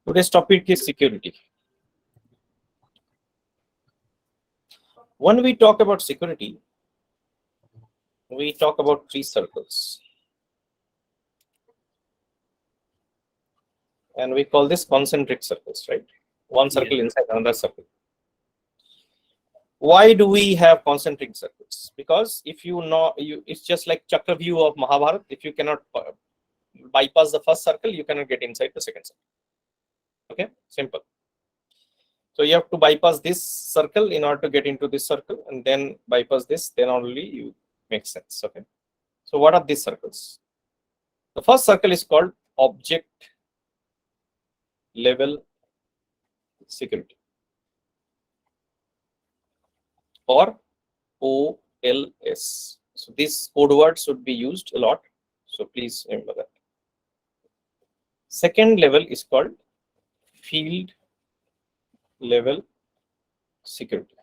Today's topic is security. When we talk about security, we talk about three circles. And we call this concentric circles, right? One circle inside another circle. Why do we have concentric circles? Because if you know, it's just like chakra view of Mahabharata. If you cannot bypass the first circle, you cannot get inside the second circle. Okay, simple. So you have to bypass this circle in order to get into this circle, and then bypass this, then only you make sense. Okay. So what are these circles? The first circle is called object level security, or OLS. So this code word should be used a lot. So please remember that. Second level is called field level security,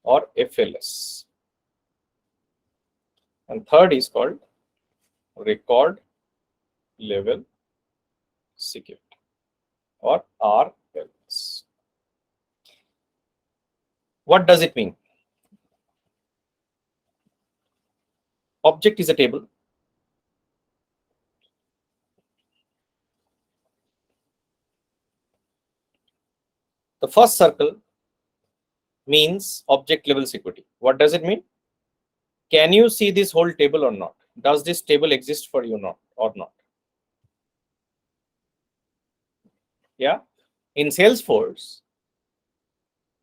or FLS. And third is called record level security, or RLS. What does it mean? Object is a table. The first circle means object level security. What does it mean? Can you see this whole table or not? Does this table exist for you or not? Yeah. In Salesforce,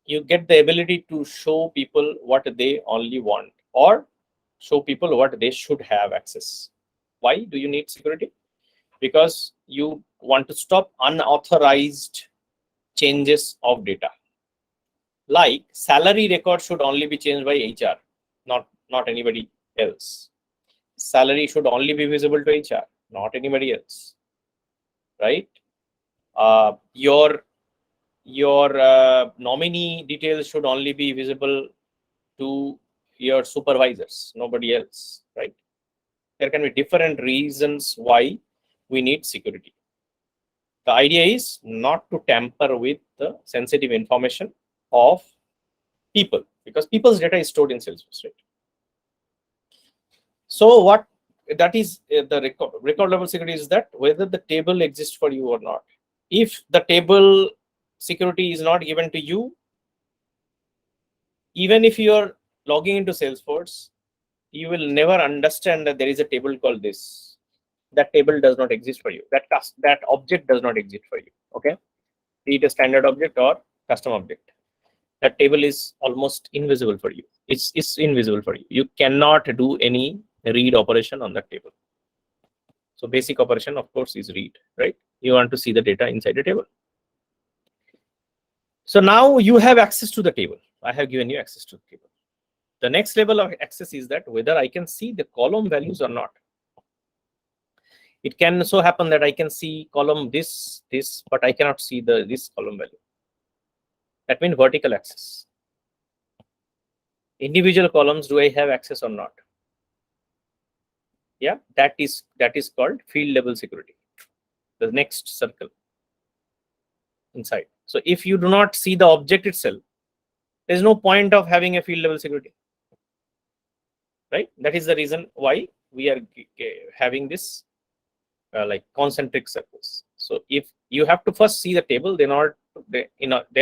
you get the ability to show people what they only want, or show people what they should have access. Why do you need security? Because you want to stop unauthorized changes of data. Like salary record should only be changed by HR, not anybody else. Salary should only be visible to HR, not anybody else. Right? Your nominee details should only be visible to your supervisors, nobody else. Right? There can be different reasons why we need security. The idea is not to tamper with the sensitive information of people, because people's data is stored in Salesforce, right? So what that is, the record level security is that whether the table exists for you or not. If the table security is not given to you, even if you are logging into Salesforce, you will never understand that there is a table called this. That table does not exist for you. That object does not exist for you. Okay, be it a standard object or custom object. That table is almost invisible for you. It's invisible for you. You cannot do any read operation on that table. So basic operation, of course, is read, right? You want to see the data inside the table. So now you have access to the table. I have given you access to the table. The next level of access is that whether I can see the column values or not. It can so happen that I can see column this, but I cannot see this column value. That means vertical access. Individual columns, do I have access or not? Yeah, that is called field level security. The next circle inside. So if you do not see the object itself, there is no point of having a field level security, right? That is the reason why we are having this like concentric circles. So if you have to first see the table, then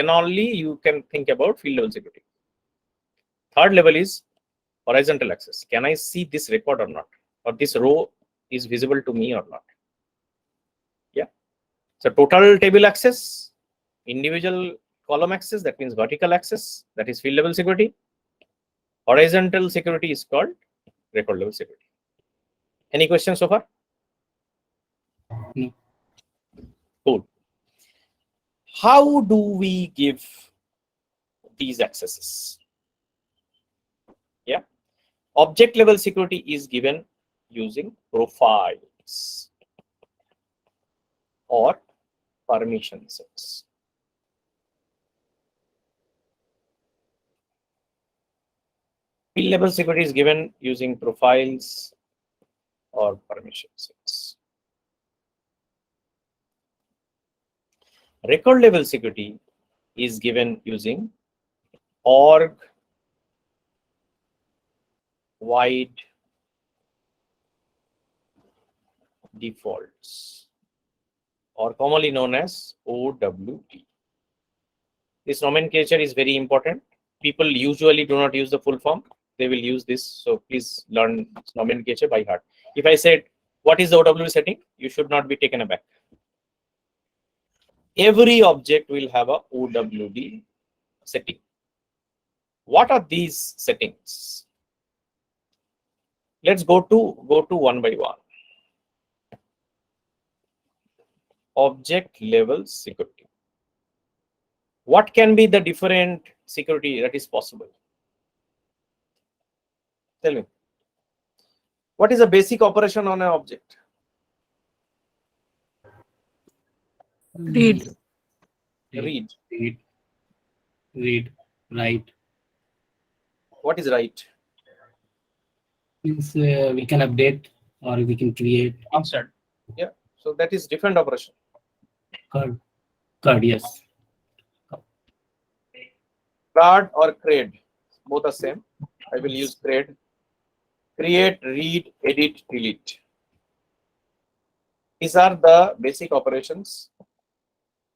only you can think about field level security. Third level is horizontal access. Can I see this record or not? Or this row is visible to me or not? Yeah. So total table access, individual column access, that means vertical access, that is field level security. Horizontal security is called record level security. Any questions so far? No. Cool. How do we give these accesses? Yeah. Object level security is given using profiles or permission sets. Field level security is given using profiles or permission sets. Record level security is given using org wide defaults, or commonly known as OWD. This nomenclature is very important. People usually do not use the full form. They will use this. So please learn this nomenclature by heart. If I said, what is the OWD setting? You should not be taken aback. Every object will have a OWD setting. What are these settings? Let's go to one by one. Object level security. What can be the different security that is possible? Tell me. What is the basic operation on an object? Read. Read. Read, write. What is write? Means we can update or we can create. Insert. Yeah. So that is different operation. Card, yes. Card or CRED, both are same. I will use CRED. Create, read, edit, delete. These are the basic operations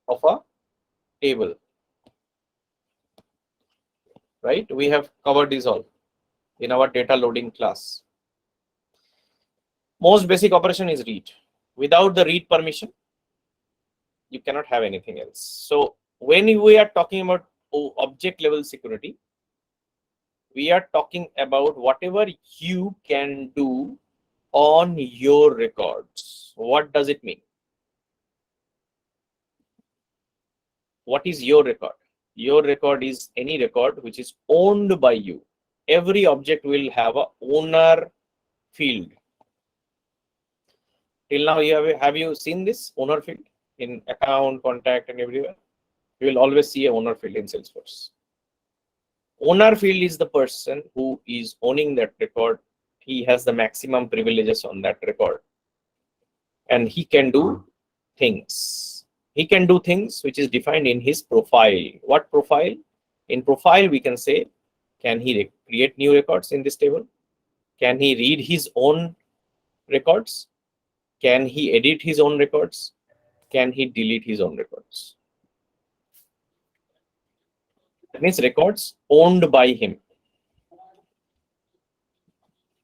of a table. Right? We have covered these all in our data loading class. Most basic operation is read. Without the read permission, you cannot have anything else. So when we are talking about object level security, we are talking about whatever you can do on your records. What does it mean? What is your record? Your record is any record which is owned by you. Every object will have a owner field. Till now, have you seen this owner field in account, contact, and everywhere? You will always see a owner field in Salesforce. Owner field is the person who is owning that record. He has the maximum privileges on that record, and he can do things. He can do things which is defined in his profile. What profile? In profile, we can say, can he create new records in this table? Can he read his own records? Can he edit his own records? Can he delete his own records? That means records owned by him.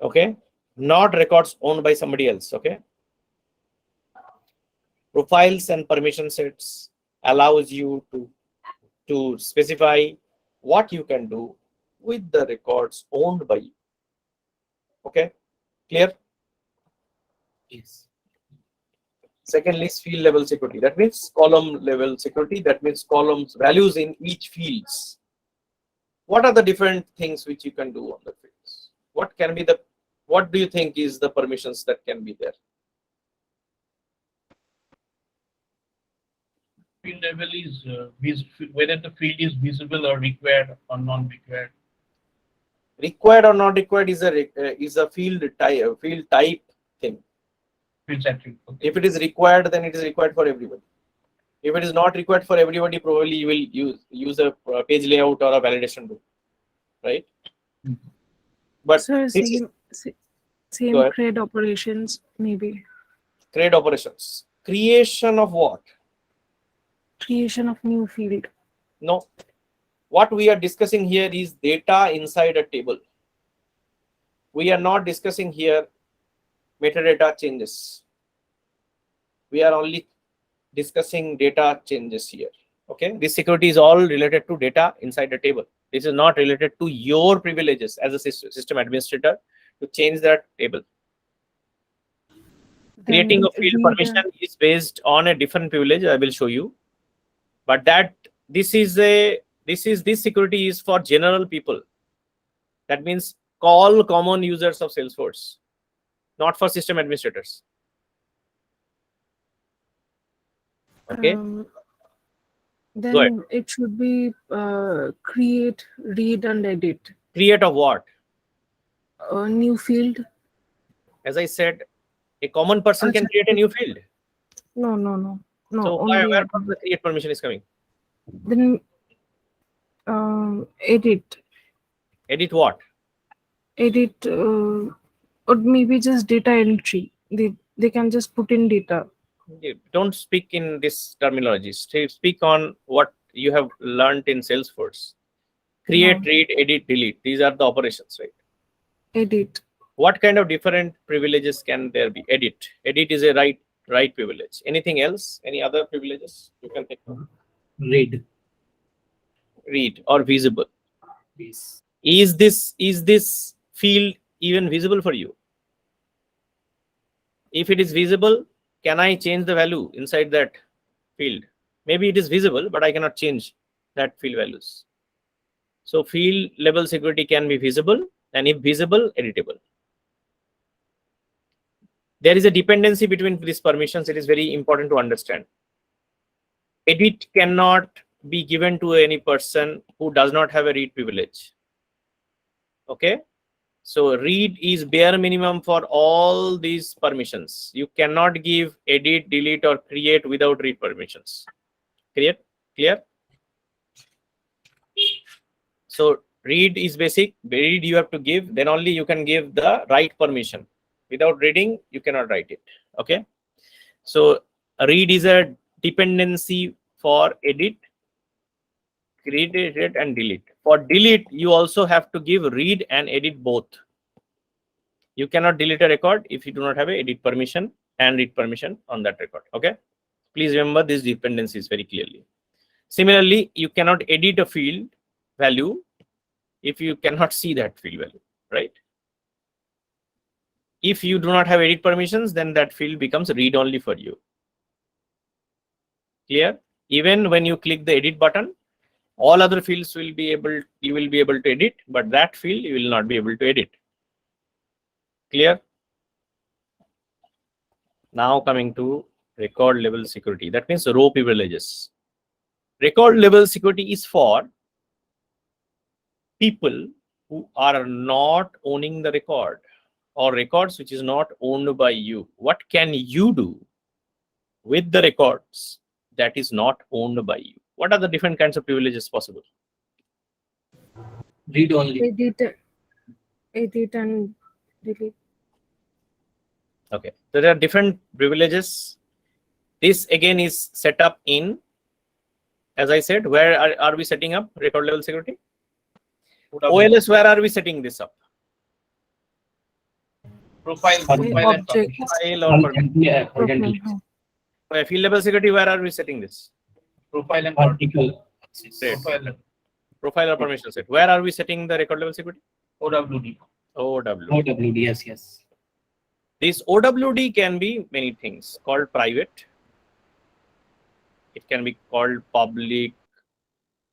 Okay, not records owned by somebody else. Okay. Profiles and permission sets allows you to specify what you can do with the records owned by you. Okay, clear? Yes. Secondly, is field level security. That means column level security. That means columns, values in each fields. What are the different things which you can do on the fields? What can be what do you think is the permissions that can be there? Field level is whether the field is visible or required or non-required. Required or not required is a field type thing. Field attribute. Okay. If it is required, then it is required for everybody. If it is not required for everybody, probably you will use a page layout or a validation tool, right? Mm-hmm. But So same ahead. CRED operations maybe. CRED operations. Creation of what? Creation of new field. No. What we are discussing here is data inside a table. We are not discussing here metadata changes. We are only discussing data changes here. Okay, this security is all related to data inside a table. This is not related to your privileges as a system administrator to change that table. Creating a field permission is based on a different privilege. I will show you, but this security is for general people. That means all common users of Salesforce, not for system administrators. Okay. Then it should be create, read, and edit. Create of what? A new field. As I said, a common person can create a new field. No. No, So only where at the create permission is coming? then edit. Edit what? Edit or maybe just data entry. They can just put in data. Don't speak in this terminology. Speak on what you have learned in Salesforce. Create, No. read, edit, delete. These are the operations, right? Edit. What kind of different privileges can there be? Edit. Edit is a right privilege. Anything else? Any other privileges you can think of? Read. Read or visible. Yes. Is this field even visible for you? If it is visible, can I change the value inside that field? Maybe it is visible, but I cannot change that field values. So field level security can be visible, and if visible, editable. There is a dependency between these permissions. It is very important to understand. Edit cannot be given to any person who does not have a read privilege. Okay. So read is bare minimum for all these permissions. You cannot give edit, delete, or create without read permissions. Clear? So read is basic. Read you have to give. Then only you can give the write permission. Without reading, you cannot write it. Okay. So read is a dependency for edit, create, edit, and delete. For delete, you also have to give read and edit both. You cannot delete a record if you do not have a edit permission and read permission on that record. Okay. Please remember these dependencies very clearly. Similarly, you cannot edit a field value if you cannot see that field value, right? If you do not have edit permissions, then that field becomes read only for you. Clear? Even when you click the edit button, all other fields will be able, you will be able to edit, but that field you will not be able to edit. Clear? Now coming to record level security. That means row privileges. Record level security is for people who are not owning the record or records which is not owned by you. What can you do with the records that is not owned by you? What are the different kinds of privileges possible? Read only. Edit and delete. Okay, so there are different privileges. This again is set up in, as I said, where are we setting up record level security? OLS, where are we setting this up? Profile and Object. File or Identity. field level security, where are we setting this? profile and Article. Great. profile Profile or permission set. Where are we setting the record level security? OWD. OWD. OWD. Yes. This OWD can be many things, called private. It can be called public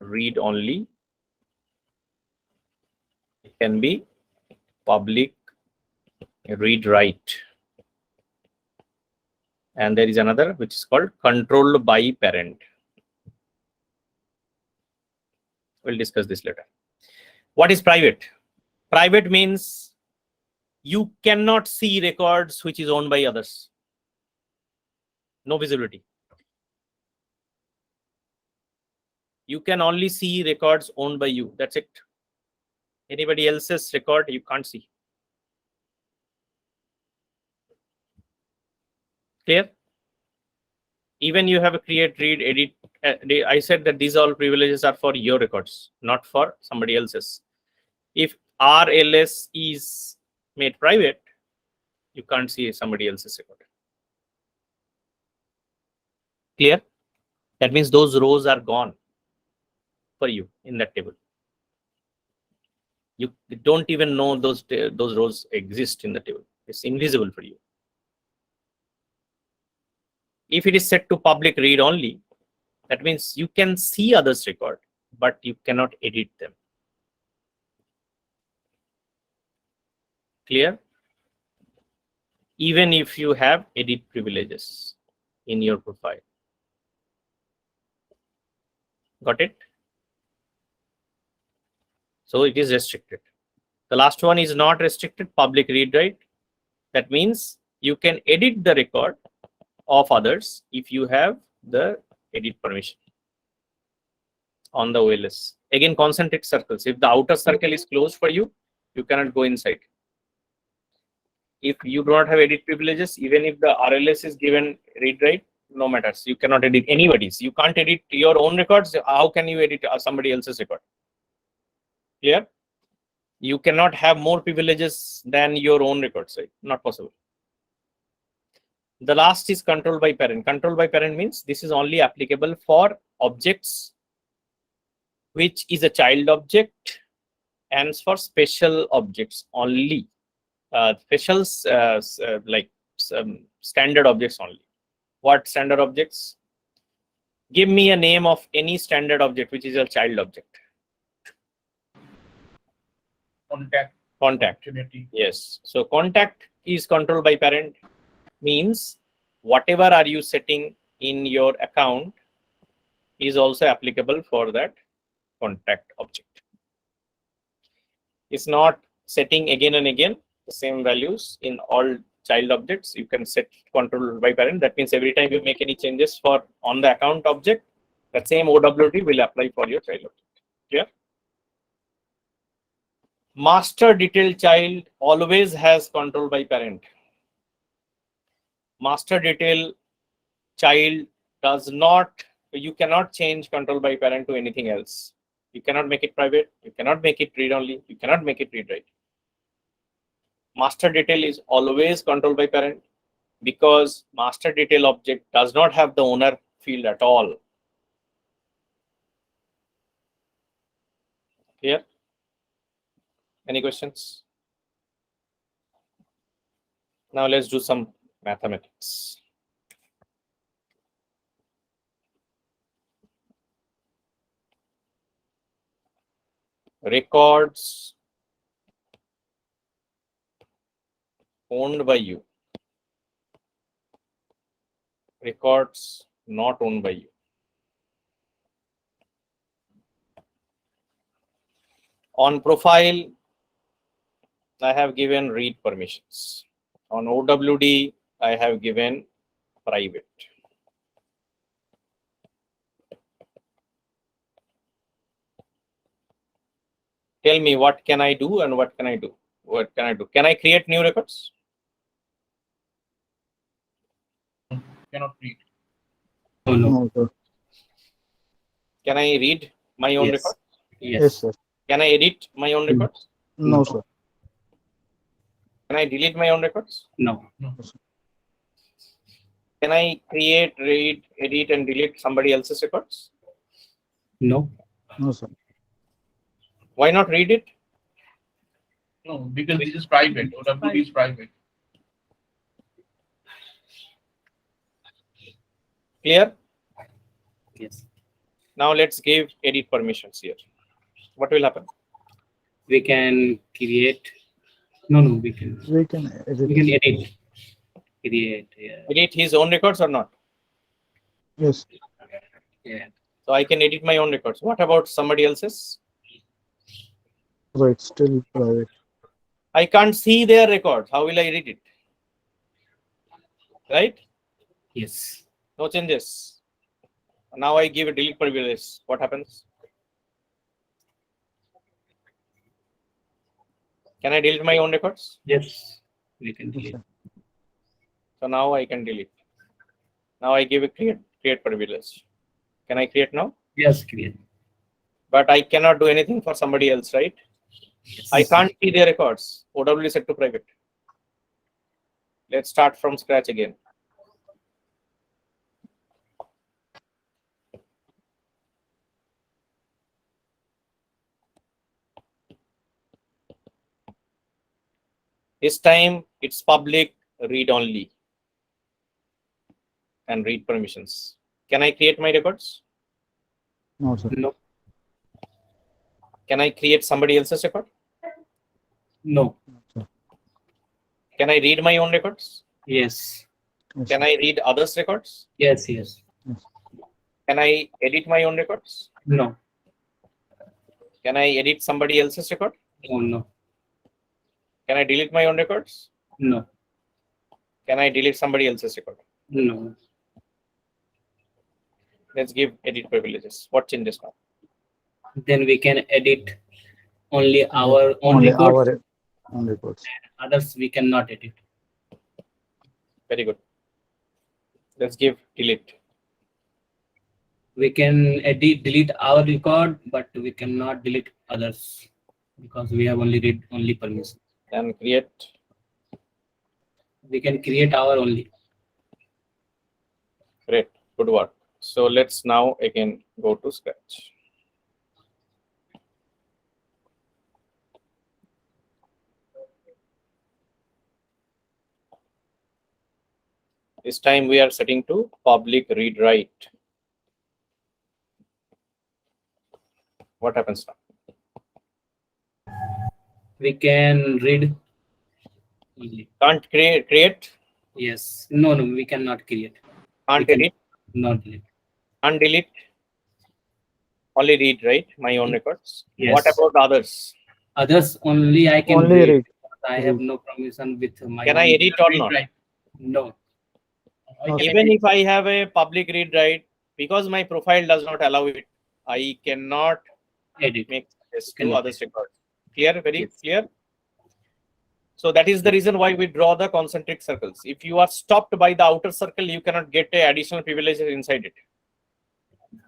read only. It can be public read write. And there is another which is called controlled by parent. We'll discuss this later. What is private? Private means you cannot see records which is owned by others. No visibility. You can only see records owned by you. That's it. Anybody else's record you can't see. Clear? Even you have a create, read, edit. I said that these all privileges are for your records, not for somebody else's. If RLS is made private, you can't see somebody else's record. Clear? That means those rows are gone for you in that table. You don't even know those rows exist in the table. It's invisible for you. If it is set to public read only, that means you can see others' record, but you cannot edit them. Clear? Even if you have edit privileges in your profile. Got it? So it is restricted. The last one is not restricted, public read write. That means you can edit the record of others if you have the edit permission on the OLS. Again, concentric circles. If the outer circle is closed for you, you cannot go inside. If you do not have edit privileges, even if the RLS is given read write, no matters. You cannot edit anybody's. You can't edit your own records. How can you edit somebody else's record? Clear? You cannot have more privileges than your own records, right? Not possible. The last is control by parent. Control by parent means this is only applicable for objects which is a child object and for special objects only. Specials like standard objects only. What standard objects? Give me a name of any standard object which is a child object. Contact. Contact. Yes. So contact is controlled by parent, means whatever are you setting in your account is also applicable for that contact object. It's not setting again and again the same values in all child objects. You can set control by parent. That means every time you make any changes for on the account object, that same OWT will apply for your child object. Clear? Master detail child always has control by parent. Master detail child does not, you cannot change control by parent to anything else. You cannot make it private. You cannot make it read only. You cannot make it read write. Master detail is always controlled by parent because master detail object does not have the owner field at all. Clear? Any questions? Now let's do some mathematics. Records owned by you. Records not owned by you. On profile, I have given read permissions. On OWD, I have given private. Tell me what can I do and what can I do? What can I do? Can I create new records? Cannot read. Oh, no. No, sir. Can I read my own Yes. record? Yes, Yes. sir. Can I edit my own records? No, sir. Can I delete my own records? No. Can I create, read, edit, and delete somebody else's records? No. No, sir. Why not read it? No, because this is private. OWT is private. Clear? Yes. Now let's give edit permissions here. What will happen? We can create. No, no. We can. We can edit. We can edit. Create. Yeah. Edit his own records or not? Yes. Yeah. So I can edit my own records. What about somebody else's? Right. Still private. I can't see their records. How will I read it? Right? Yes. No changes. Now I give a delete privilege. What happens? Can I delete my own records? Yes. We can Yes, delete. sir. So now I can delete. Now I give a create privilege. Can I create now? Yes. Create. But I cannot do anything for somebody else, right? Yes. I can't see their records. OW is set to private. Let's start from scratch again. This time it's public read only and read permissions. Can I create my records? No, sir. No. Can I create somebody else's record? No. Can I read my own records? Yes. Yes, Can sir. I read others' records? Yes. Yes. Can I edit my own records? No. Can I edit somebody else's record? Oh, no. Can I delete my own records? No. Can I delete somebody else's record? No. Let's give edit privileges. What changes now? Then we can edit only our own Only records. our own records. Others we cannot edit. Very good. Let's give delete. We can delete our record, but we cannot delete others because we have only read only permission. And create. We can create our only. Great. Good work. So let's now again go to scratch. This time we are setting to public read write. What happens now? We can read only. Can't create, Yes. No, we cannot create. can't We can- edit, Not delete. can't delete. Only read, right? My own records. Yes. What about others? Others only I can Only read. I have no permission with my Can own. I edit or Read not? write. No. I can Even edit. if I have a public read write, because my profile does not allow it, I cannot Edit. make this to Cannot others records. Clear? Very Yes. clear. So that is the reason why we draw the concentric circles. If you are stopped by the outer circle, you cannot get a additional privileges inside it.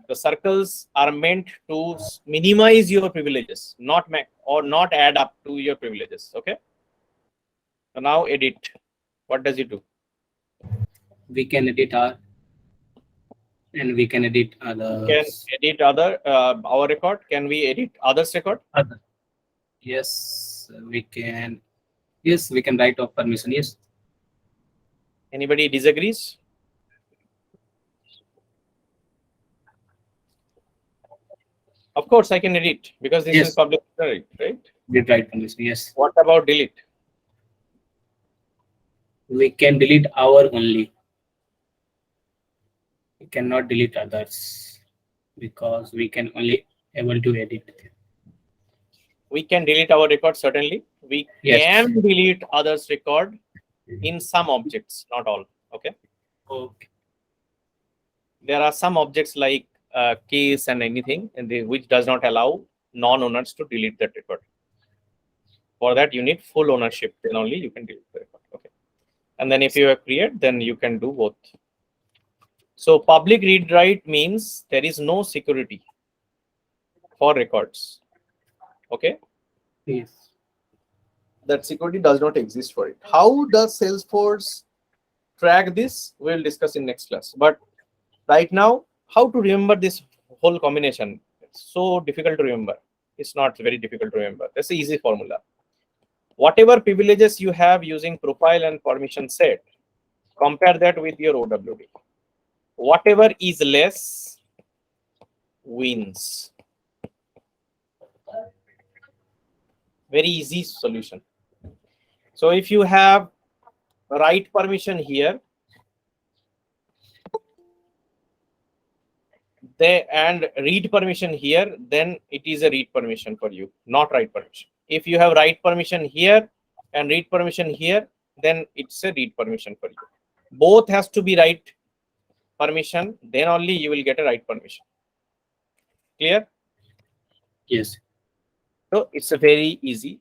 The circles are meant to minimize your privileges, not not add up to your privileges. Okay. So now edit. What does it do? We can edit our and we can edit Can others. edit our record. Can we edit others' record? Other. Yes, we can. Yes, we can write off permission. Yes. Anybody disagrees? Of course, I can edit because this Yes. is public record, right? We write permission. Yes. What about delete? We can delete our only. We cannot delete others because we can only able to edit. We can delete our record, certainly. We Yes. can delete others' record in some objects, not all. Okay. Okay. There are some objects like case and anything, which does not allow non-owners to delete that record. For that, you need full ownership. Then only you can delete the record. Okay. And then if you have create, then you can do both. So public read write means there is no security for records. Okay. Yes. That security does not exist for it. How does Salesforce track this? We'll discuss in next class. But right now, how to remember this whole combination? It's so difficult to remember. It's not very difficult to remember. That's an easy formula. Whatever privileges you have using profile and permission set, compare that with your OWD. Whatever is less wins. Very easy solution. So if you have write permission here, and read permission here, then it is a read permission for you, not write permission. If you have write permission here and read permission here, then it's a read permission for you. Both has to be write permission, then only you will get a write permission. Clear? Yes. So it's a very easy.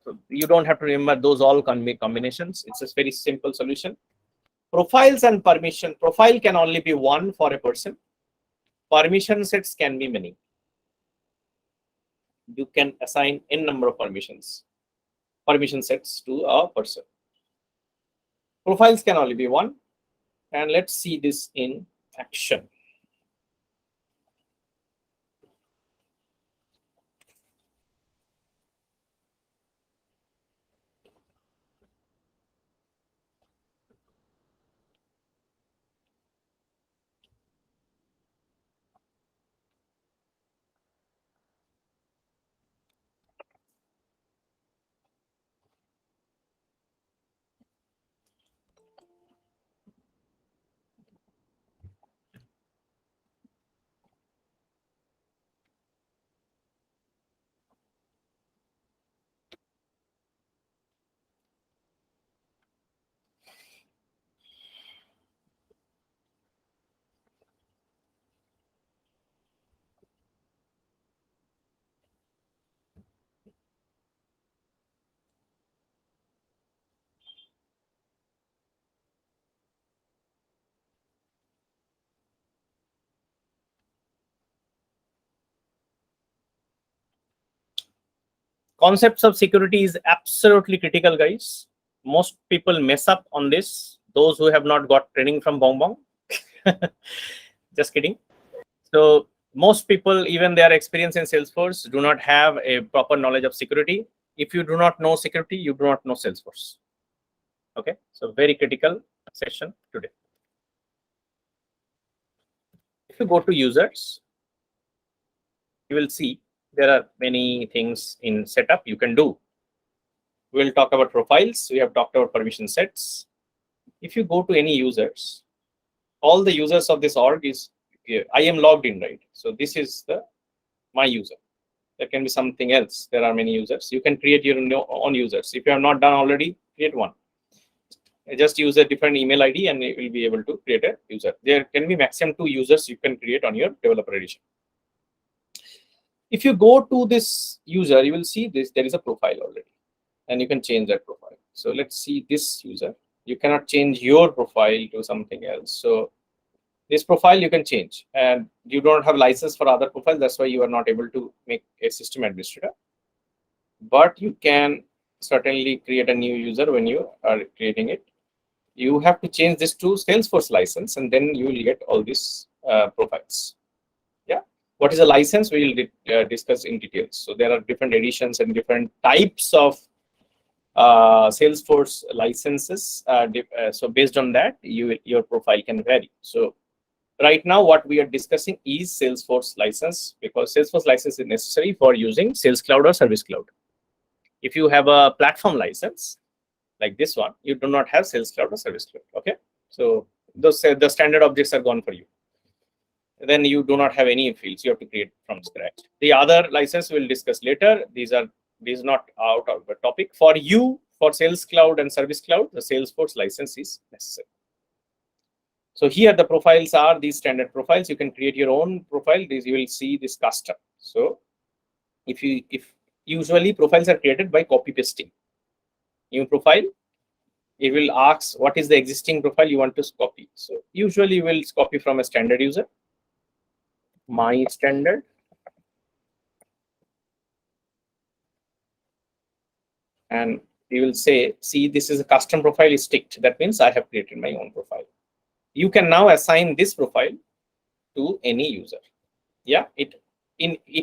So you don't have to remember those all combinations. It's a very simple solution. Profiles and permission. Profile can only be one for a person. Permission sets can be many. You can assign n number of permission sets to a person. Profiles can only be one. And let's see this in action. Concepts of security is absolutely critical, guys. Most people mess up on this. Those who have not got training from Bong Bong. Just kidding. So most people, even their experience in Salesforce, do not have a proper knowledge of security. If you do not know security, you do not know Salesforce. Okay, so very critical session today. If you go to users, you will see there are many things in setup you can do. We'll talk about profiles. We have talked about permission sets. If you go to any users, all the users of this org is here. I am logged in, right? So this is the my user. There can be something else. There are many users. You can create your own users. If you have not done already, create one. Just use a different email ID and you will be able to create a user. There can be maximum 2 users you can create on your developer edition. If you go to this user, you will see this. There is a profile already, and you can change that profile. So let's see this user. You cannot change your profile to something else. So this profile you can change, and you don't have license for other profiles. That's why you are not able to make a system administrator. But you can certainly create a new user when you are creating it. You have to change this to Salesforce license, and then you will get all these profiles. Yeah. What is a license? We will discuss in details. So there are different editions and different types of Salesforce licenses. So based on that, your profile can vary. So right now, what we are discussing is Salesforce license, because Salesforce license is necessary for using Sales Cloud or Service Cloud. If you have a platform license like this one, you do not have Sales Cloud or Service Cloud. Okay, so those the standard objects are gone for you. Then you do not have any fields. You have to create from scratch. The other license we'll discuss later. These are not out of the topic. For you, for Sales Cloud and Service Cloud, the Salesforce license is necessary. So here the profiles are these standard profiles. You can create your own profile. These you will see this custom. So if usually profiles are created by copy pasting. New profile, it will ask what is the existing profile you want to copy. So usually you will copy from a standard user, my standard, and you will say, see, this is a custom profile is ticked. That means I have created my own profile. You can now assign this profile to any user. Yeah, it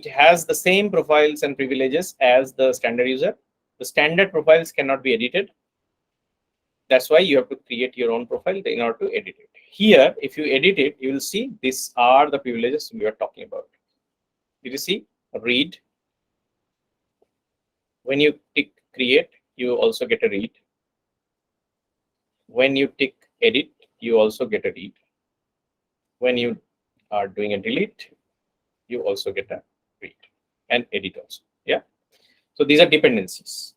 has the same profiles and privileges as the standard user. The standard profiles cannot be edited. That's why you have to create your own profile in order to edit it. Here, if you edit it, you will see these are the privileges we are talking about. Did you see? Read. When you tick create, you also get a read. When you tick edit, you also get a read. When you are doing a delete, you also get a read and edit also. Yeah. So these are dependencies.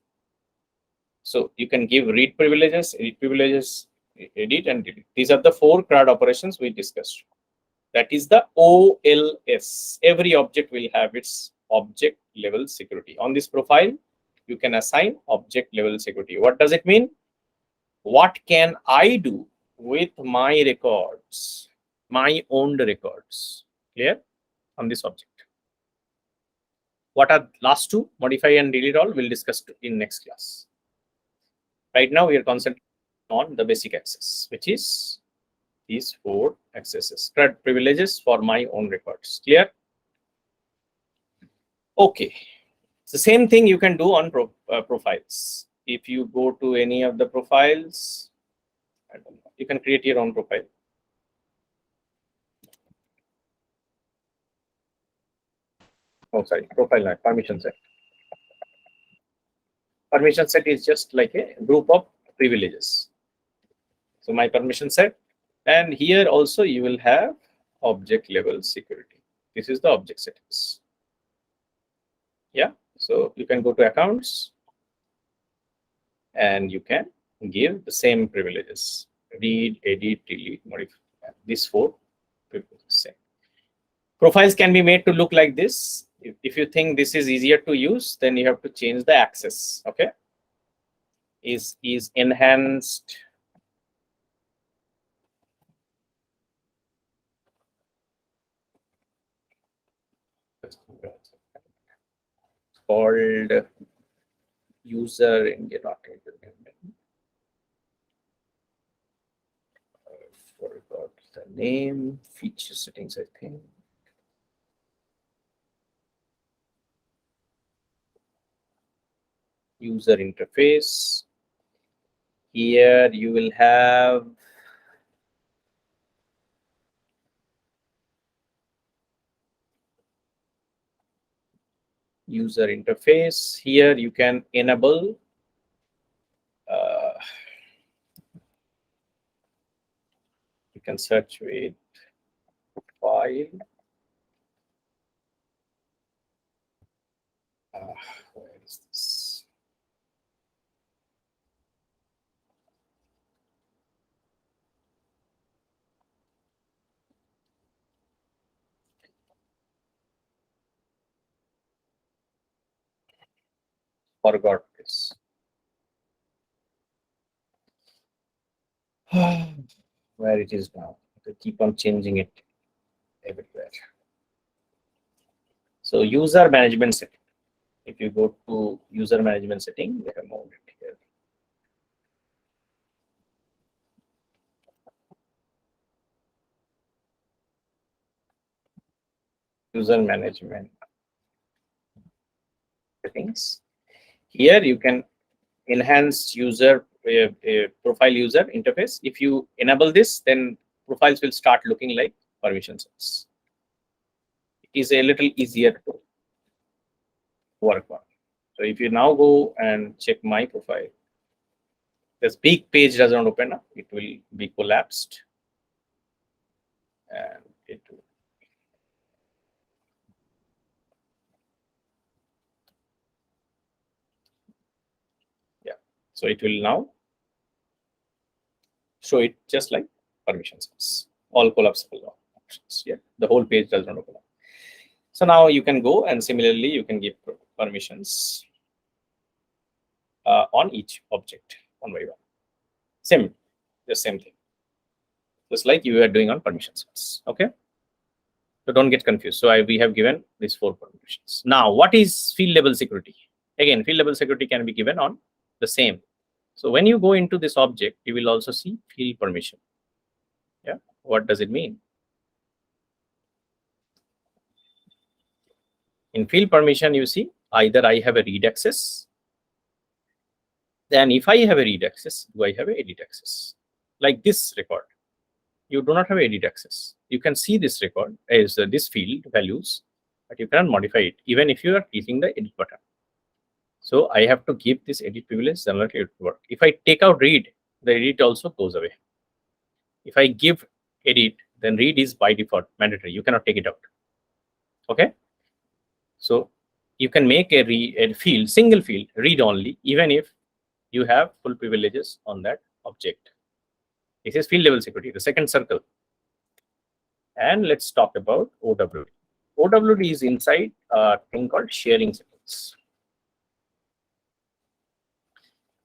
So you can give read privileges, edit and delete. These are the 4 CRUD operations we discussed. That is the OLS. Every object will have its object level security. On this profile, you can assign object level security. What does it mean? What can I do with my records, my owned records? Clear? On this object. What are last 2? Modify and delete all. We'll discuss in next class. Right now, we are concentrating on the basic access, which is these 4 accesses. CRUD privileges for my own records. Clear? Okay. It's the same thing you can do on profiles. If you go to any of the profiles, I don't know, you can create your own profile. Oh, sorry, profile not permission set. Permission set is just like a group of privileges. So my permission set, and here also you will have object level security. This is the object settings. Yeah, so you can go to accounts and you can give the same privileges: read, edit, delete, modify. These 4 privileges. Same. Profiles can be made to look like this. If you think this is easier to use, then you have to change the access. Okay, is enhanced called user in the not forgot the name, feature settings, I think. User interface. Here you will have user interface. Here you can enable you can search with file. Where is this? Forgot this. Where it is now? To keep on changing it everywhere. So user management setting. If you go to user management setting, we have moved it here. User management settings. Here you can enhance user profile user interface. If you enable this, then profiles will start looking like permission sets. It is a little easier to work on. So if you now go and check my profile, this big page doesn't open up, it will be collapsed. And it will. Yeah, so it will now show it just like permission sets, all collapsible options. Yeah, the whole page does not open up. So now you can go and similarly you can give permissions on each object one by one. The same thing, just like you are doing on permission sets. Okay, so don't get confused. So we have given these 4 permissions. Now, what is field level security? Again, field level security can be given on the same. So when you go into this object, you will also see field permission. Yeah, what does it mean? In field permission, you see either I have a read access. Then if I have a read access, do I have a edit access? Like this record, you do not have edit access. You can see this record as this field values, but you cannot modify it even if you are clicking the edit button. So I have to give this edit privilege, then it will work. If I take out read, the edit also goes away. If I give edit, then read is by default mandatory. You cannot take it out. Okay. So you can make a field, single field, read only, even if you have full privileges on that object. This is field level security, the second circle. And let's talk about OWD. OWD is inside a thing called sharing settings.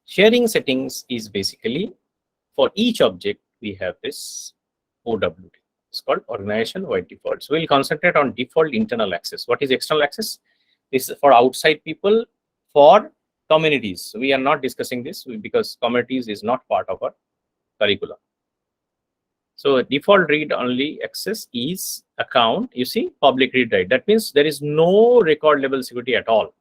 Sharing settings is basically for each object, we have this OWD. It's called organization wide defaults. We'll concentrate on default internal access. What is external access? This is for outside people, for communities. We are not discussing this because communities is not part of our curriculum. So default read only access is account. You see, public read write. That means there is no record level security at all.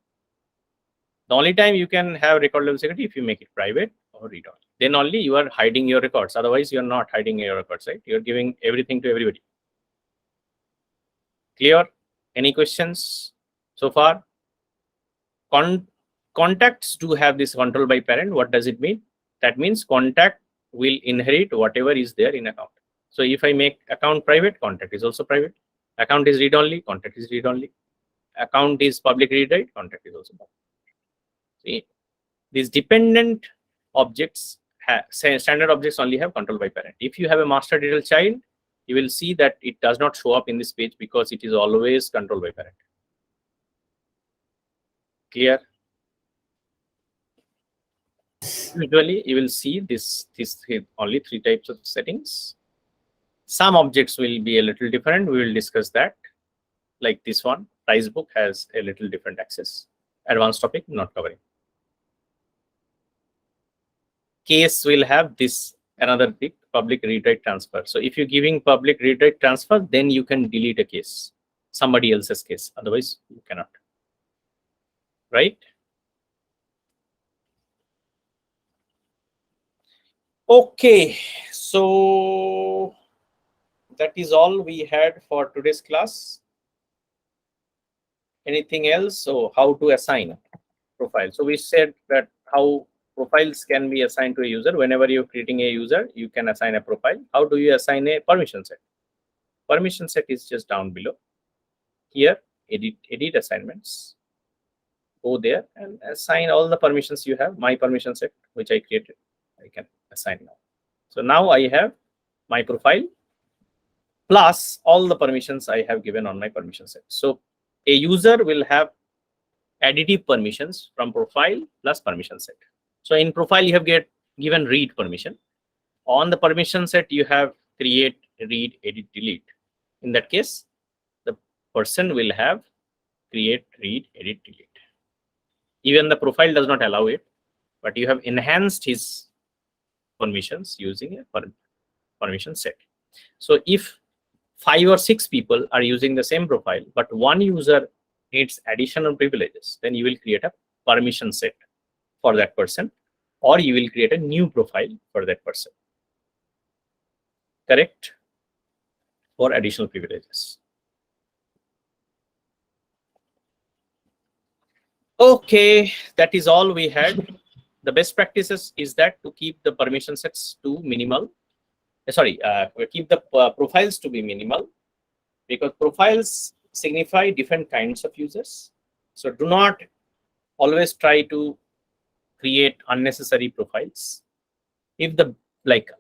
The only time you can have record level security if you make it private or read only. Then only you are hiding your records. Otherwise, you are not hiding your records, right? You are giving everything to everybody. Clear? Any questions so far? Contacts do have this control by parent. What does it mean? That means contact will inherit whatever is there in account. So if I make account private, contact is also private. Account is read only, contact is read only. Account is public read write, contact is also public. See, these dependent objects, standard objects only have control by parent. If you have a master detail child, you will see that it does not show up in this page because it is always controlled by parent. Clear? Usually, you will see this only 3 types of settings. Some objects will be a little different. We will discuss that. Like this one, price book has a little different access. Advanced topic, not covering. case will have this another big public read-write transfer. So if you're giving public read-write transfer, then you can delete a case, somebody else's case. Otherwise, you cannot. Right? Okay, so that is all we had for today's class. Anything else? So how to assign profile? So we said that how profiles can be assigned to a user. Whenever you're creating a user, you can assign a profile. How do you assign a permission set? Permission set is just down below. Here, edit assignments. Go there and assign all the permissions you have. My permission set, which I created, I can assign now. So now I have my profile plus all the permissions I have given on my permission set. So a user will have additive permissions from profile plus permission set. So in profile, you have given read permission. On the permission set, you have create, read, edit, delete. In that case, the person will have create, read, edit, delete. Even the profile does not allow it, but you have enhanced his permissions using a permission set. So if 5 or 6 people are using the same profile, but one user needs additional privileges, then you will create a permission set for that person, or you will create a new profile for that person. Correct? For additional privileges. Okay, that is all we had. The best practices is that to keep the permission sets to minimal. Keep the profiles to be minimal, because profiles signify different kinds of users. So do not always try to create unnecessary profiles. If the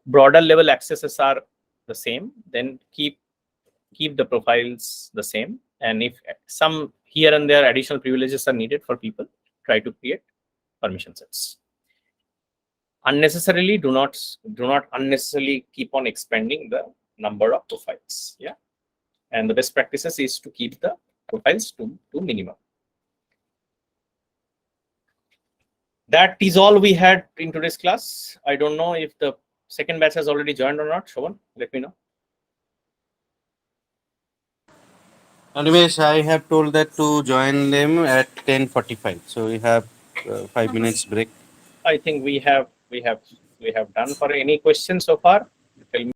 broader level accesses are the same, then keep the profiles the same. And if some here and there additional privileges are needed for people, try to create permission sets. Unnecessarily, do not unnecessarily keep on expanding the number of profiles. Yeah, and the best practices is to keep the profiles to minimum. That is all we had in today's class. I don't know if the second batch has already joined or not. Shovan, let me know. Animesh, I have told that to join them at 10:45. So we have 5 minutes break. I think we have done. For any questions so far?